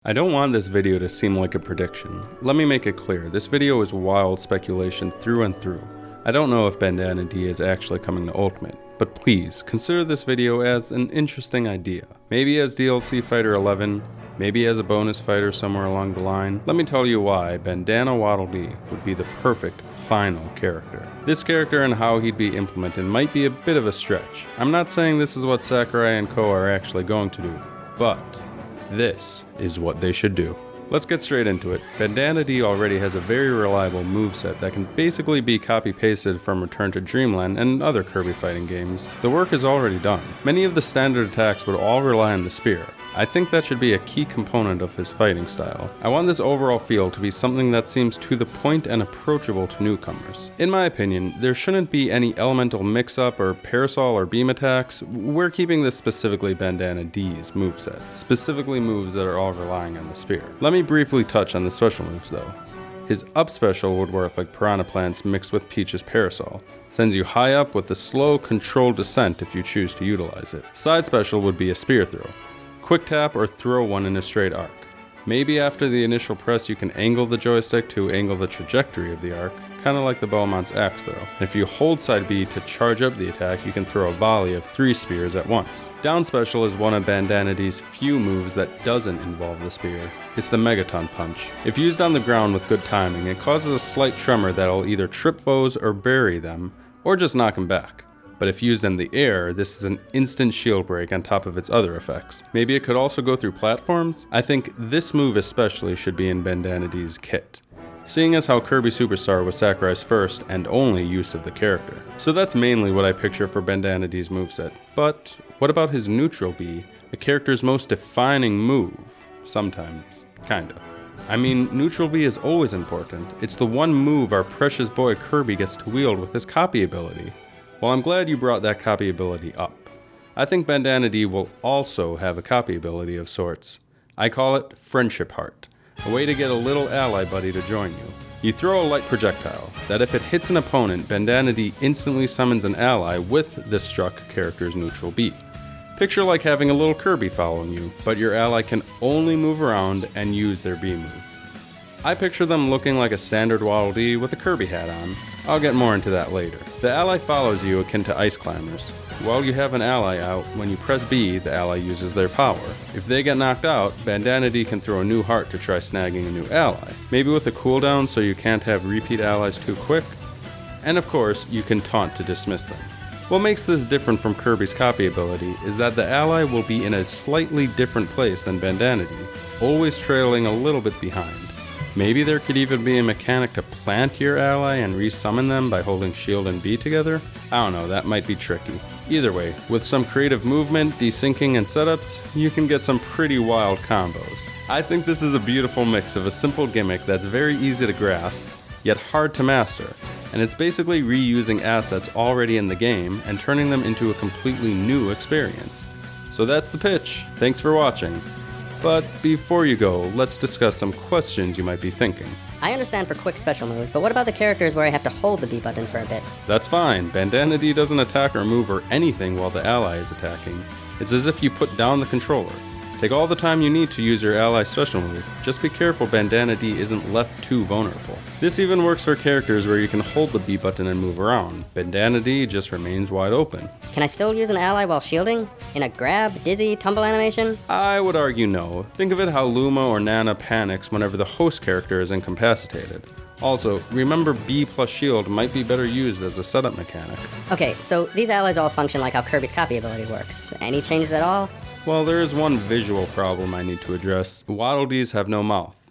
I don't want this video to seem like a prediction. Let me make it clear, this video is wild speculation through and through. I don't know if Bandanna Dee is actually coming to Ultimate, but please consider this video as an interesting idea. Maybe as DLC Fighter 11, maybe as a bonus fighter somewhere along the line. Let me tell you why Bandanna Dee would be the perfect final character. This character and how he'd be implemented might be a bit of a stretch. I'm not saying this is what Sakurai and co are actually going to do, but this is what they should do. Let's get straight into it. Bandanna Dee already has a very reliable moveset that can basically be copy-pasted from Return to Dreamland and other Kirby fighting games. The work is already done. Many of the standard attacks would all rely on the spear. I think that should be a key component of his fighting style. I want this overall feel to be something that seems to the point and approachable to newcomers. In my opinion, there shouldn't be any elemental mix-up or parasol or beam attacks. We're keeping this specifically Bandanna Dee's moveset, specifically moves that are all relying on the spear. Let me briefly touch on the special moves though. His up special would work like Piranha Plants mixed with Peach's Parasol. Sends you high up with a slow, controlled descent if you choose to utilize it. Side special would be a spear throw. Quick tap or throw one in a straight arc. Maybe after the initial press you can angle the joystick to angle the trajectory of the arc, kinda like the Belmont's axe throw. And if you hold side B to charge up the attack, you can throw a volley of 3 spears at once. Down special is one of Bandanna Dee's few moves that doesn't involve the spear. It's the Megaton Punch. If used on the ground with good timing, it causes a slight tremor that'll either trip foes or bury them, or just knock them back. But if used in the air, this is an instant shield break on top of its other effects. Maybe it could also go through platforms? I think this move especially should be in Bandanna Dee's kit, seeing as how Kirby Superstar was Sakurai's first and only use of the character. So that's mainly what I picture for Bandanna Dee's moveset. But what about his neutral B, the character's most defining move? Sometimes, kinda. I mean, neutral B is always important. It's the one move our precious boy Kirby gets to wield with his copy ability. Well, I'm glad you brought that copy ability up. I think Bandanna Dee will also have a copy ability of sorts. I call it Friendship Heart, a way to get a little ally buddy to join you. You throw a light projectile, that if it hits an opponent, Bandanna Dee instantly summons an ally with the struck character's neutral B. Picture like having a little Kirby following you, but your ally can only move around and use their B move. I picture them looking like a standard Waddle Dee with a Kirby hat on. I'll get more into that later. The ally follows you akin to ice climbers. While you have an ally out, when you press B, the ally uses their power. If they get knocked out, Bandanna Dee can throw a new heart to try snagging a new ally. Maybe with a cooldown so you can't have repeat allies too quick. And of course, you can taunt to dismiss them. What makes this different from Kirby's copy ability is that the ally will be in a slightly different place than Bandanna Dee, always trailing a little bit behind. Maybe there could even be a mechanic to plant your ally and resummon them by holding shield and B together? I don't know, that might be tricky. Either way, with some creative movement, desyncing, and setups, you can get some pretty wild combos. I think this is a beautiful mix of a simple gimmick that's very easy to grasp, yet hard to master, and it's basically reusing assets already in the game and turning them into a completely new experience. So that's the pitch. Thanks for watching. But before you go, let's discuss some questions you might be thinking. I understand for quick special moves, but what about the characters where I have to hold the B button for a bit? That's fine. Bandanna Dee doesn't attack or move or anything while the ally is attacking. It's as if you put down the controller. Take all the time you need to use your ally's special move. Just be careful Bandanna Dee isn't left too vulnerable. This even works for characters where you can hold the B button and move around. Bandanna Dee just remains wide open. Can I still use an ally while shielding? In a grab, dizzy, tumble animation? I would argue no. Think of it how Luma or Nana panics whenever the host character is incapacitated. Also, remember B plus shield might be better used as a setup mechanic. Okay, so these allies all function like how Kirby's copy ability works. Any changes at all? Well, there is one visual problem I need to address. Waddle Dees have no mouth,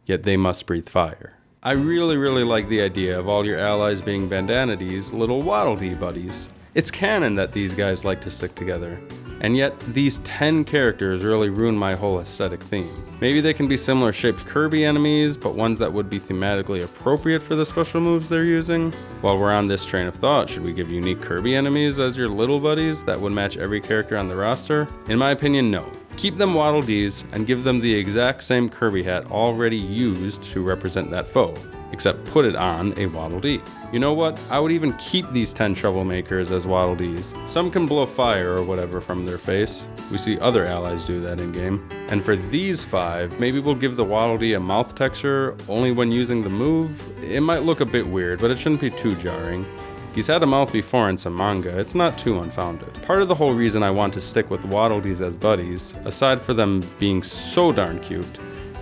yet they must breathe fire. I really like the idea of all your allies being Bandanna Dee's little Waddle Dee buddies. It's canon that these guys like to stick together, and yet these 10 characters really ruin my whole aesthetic theme. Maybe they can be similar shaped Kirby enemies, but ones that would be thematically appropriate for the special moves they're using. While we're on this train of thought, should we give unique Kirby enemies as your little buddies that would match every character on the roster? In my opinion, no. Keep them Waddle Dees and give them the exact same Kirby hat already used to represent that foe. except put it on a Waddle Dee. You know what? I would even keep these 10 troublemakers as Waddle Dees. Some can blow fire or whatever from their face. We see other allies do that in-game. And for these 5, maybe we'll give the Waddle Dee a mouth texture only when using the move. It might look a bit weird, but it shouldn't be too jarring. He's had a mouth before in some manga, it's not too unfounded. Part of the whole reason I want to stick with Waddle Dees as buddies, aside for them being so darn cute,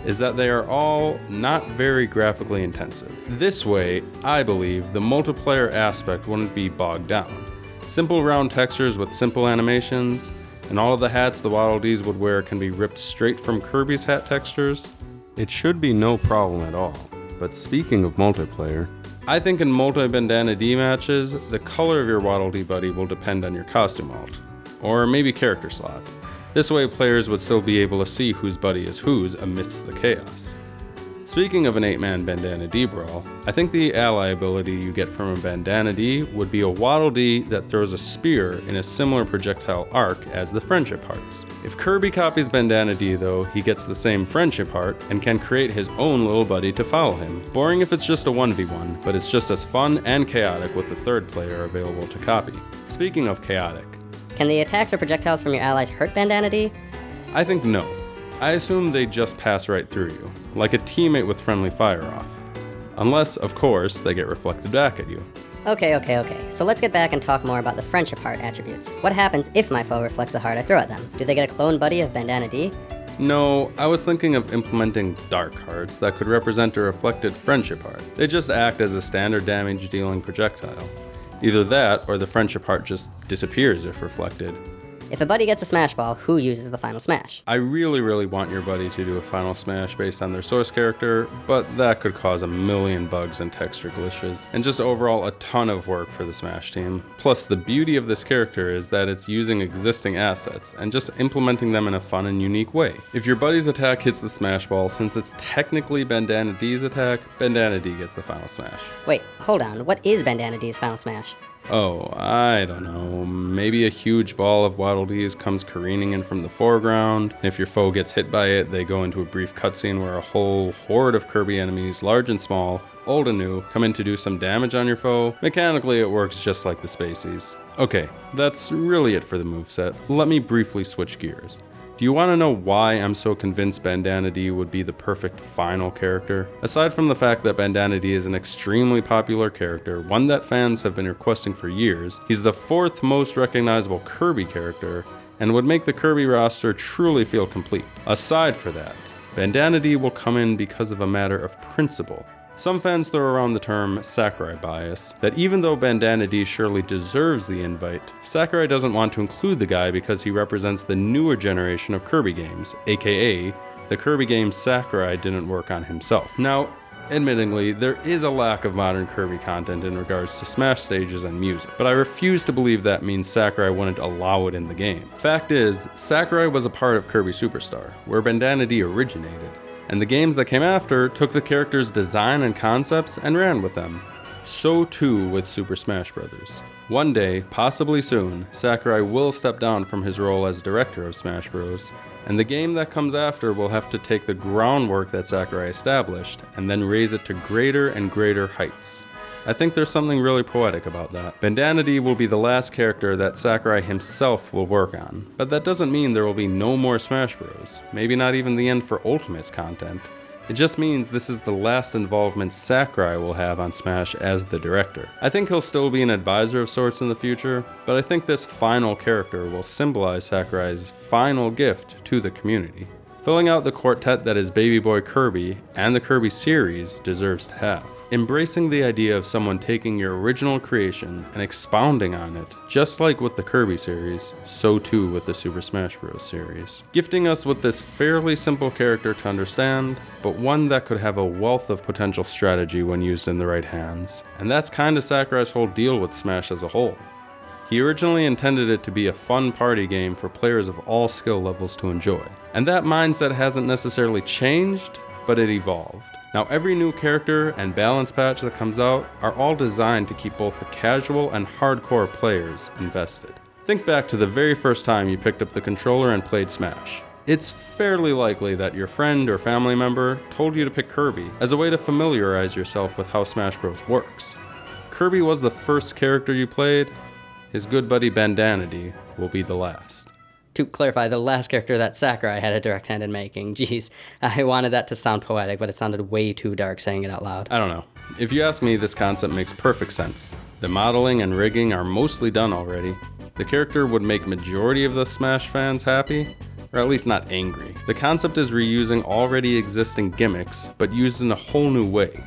is that they are all not very graphically intensive. This way, I believe, the multiplayer aspect wouldn't be bogged down. Simple round textures with simple animations, and all of the hats the Waddle Dees would wear can be ripped straight from Kirby's hat textures. It should be no problem at all. But speaking of multiplayer, I think in multi-Bandanna Dee matches, the color of your Waddle Dee buddy will depend on your costume alt, or maybe character slot. This way players would still be able to see whose buddy is whose amidst the chaos. Speaking of an 8-man Bandanna Dee brawl, I think the ally ability you get from a Bandanna Dee would be a Waddle Dee that throws a spear in a similar projectile arc as the friendship hearts. If Kirby copies Bandanna Dee though, he gets the same friendship heart and can create his own little buddy to follow him. Boring if it's just a 1v1, but it's just as fun and chaotic with the third player available to copy. Speaking of chaotic, Can the attacks or projectiles from your allies hurt Bandanna Dee? I think no. I assume they just pass right through you, like a teammate with friendly fire off. Unless, of course, they get reflected back at you. Okay. So let's get back and talk more about the friendship heart attributes. What happens if my foe reflects the heart I throw at them? Do they get a clone buddy of Bandanna Dee? No, I was thinking of implementing dark hearts that could represent a reflected friendship heart. They just act as a standard damage dealing projectile. Either that, or the friendship heart just disappears if reflected. If a buddy gets a smash ball, who uses the final smash? I really want your buddy to do a final smash based on their source character, but that could cause a million bugs and texture glitches, and just overall a ton of work for the Smash team. Plus, the beauty of this character is that it's using existing assets, and just implementing them in a fun and unique way. If your buddy's attack hits the smash ball, since it's technically Bandanna Dee's attack, Bandanna Dee gets the final smash. Wait, hold on, what is Bandanna Dee's final smash? Oh, I don't know. Maybe a huge ball of Waddle Dees comes careening in from the foreground. If your foe gets hit by it, they go into a brief cutscene where a whole horde of Kirby enemies, large and small, old and new, come in to do some damage on your foe. Mechanically, it works just like the Spaceys. Okay, that's really it for the moveset. Let me briefly switch gears. Do you want to know why I'm so convinced Bandanna Dee would be the perfect final character? Aside from the fact that Bandanna Dee is an extremely popular character, one that fans have been requesting for years, he's the 4th most recognizable Kirby character, and would make the Kirby roster truly feel complete. Aside for that, Bandanna Dee will come in because of a matter of principle. Some fans throw around the term Sakurai bias, that even though Bandanna Dee surely deserves the invite, Sakurai doesn't want to include the guy because he represents the newer generation of Kirby games, aka the Kirby games Sakurai didn't work on himself. Now, admittingly, there is a lack of modern Kirby content in regards to Smash stages and music, but I refuse to believe that means Sakurai wouldn't allow it in the game. Fact is, Sakurai was a part of Kirby Superstar, where Bandanna Dee originated, and the games that came after took the character's design and concepts and ran with them. So too with Super Smash Bros. One day, possibly soon, Sakurai will step down from his role as director of Smash Bros., and the game that comes after will have to take the groundwork that Sakurai established and then raise it to greater and greater heights. I think there's something really poetic about that. Bandanna Dee will be the last character that Sakurai himself will work on, but that doesn't mean there will be no more Smash Bros. Maybe not even the end for Ultimate's content. It just means this is the last involvement Sakurai will have on Smash as the director. I think he'll still be an advisor of sorts in the future, but I think this final character will symbolize Sakurai's final gift to the community, filling out the quartet that his baby boy Kirby and the Kirby series deserves to have. Embracing the idea of someone taking your original creation and expounding on it, just like with the Kirby series, so too with the Super Smash Bros. Series. Gifting us with this fairly simple character to understand, but one that could have a wealth of potential strategy when used in the right hands. And that's kinda Sakurai's whole deal with Smash as a whole. He originally intended it to be a fun party game for players of all skill levels to enjoy. And that mindset hasn't necessarily changed, but it evolved. Now every new character and balance patch that comes out are all designed to keep both the casual and hardcore players invested. Think back to the very first time you picked up the controller and played Smash. It's fairly likely that your friend or family member told you to pick Kirby as a way to familiarize yourself with how Smash Bros. Works. Kirby was the first character you played. His good buddy Bandanna Dee will be the last. To clarify, the last character that Sakurai had a direct hand in making. Jeez, I wanted that to sound poetic, but it sounded way too dark saying it out loud. I don't know. If you ask me, this concept makes perfect sense. The modeling and rigging are mostly done already. The character would make majority of the Smash fans happy, or at least not angry. The concept is reusing already existing gimmicks, but used in a whole new way.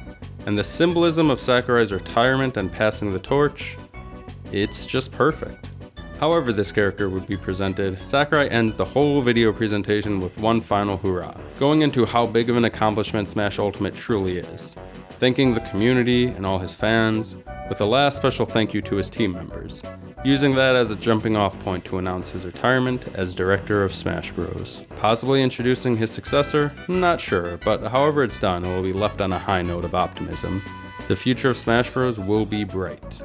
And the symbolism of Sakurai's retirement and passing the torch, it's just perfect. However this character would be presented, Sakurai ends the whole video presentation with one final hurrah, going into how big of an accomplishment Smash Ultimate truly is, thanking the community and all his fans, with a last special thank you to his team members, using that as a jumping off point to announce his retirement as director of Smash Bros. Possibly introducing his successor? Not sure, but however it's done, it will be left on a high note of optimism. The future of Smash Bros. Will be bright.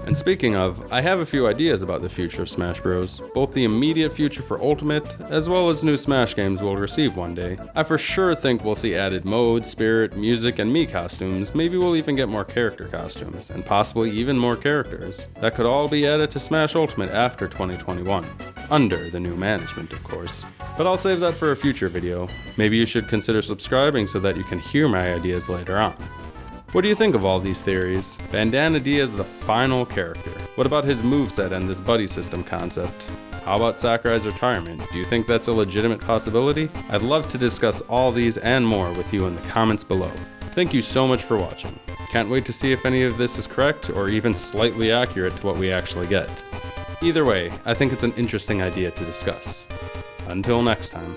And speaking of, I have a few ideas about the future of Smash Bros. Both the immediate future for Ultimate, as well as new Smash games we'll receive one day. I for sure think we'll see added modes, spirit, music, and Mii costumes. Maybe we'll even get more character costumes, and possibly even more characters. That could all be added to Smash Ultimate after 2021. Under the new management, of course. But I'll save that for a future video. Maybe you should consider subscribing so that you can hear my ideas later on. What do you think of all these theories? Bandanna Dee is the final character. What about his moveset and this buddy system concept? How about Sakurai's retirement? Do you think that's a legitimate possibility? I'd love to discuss all these and more with you in the comments below. Thank you so much for watching. Can't wait to see if any of this is correct or even slightly accurate to what we actually get. Either way, I think it's an interesting idea to discuss. Until next time.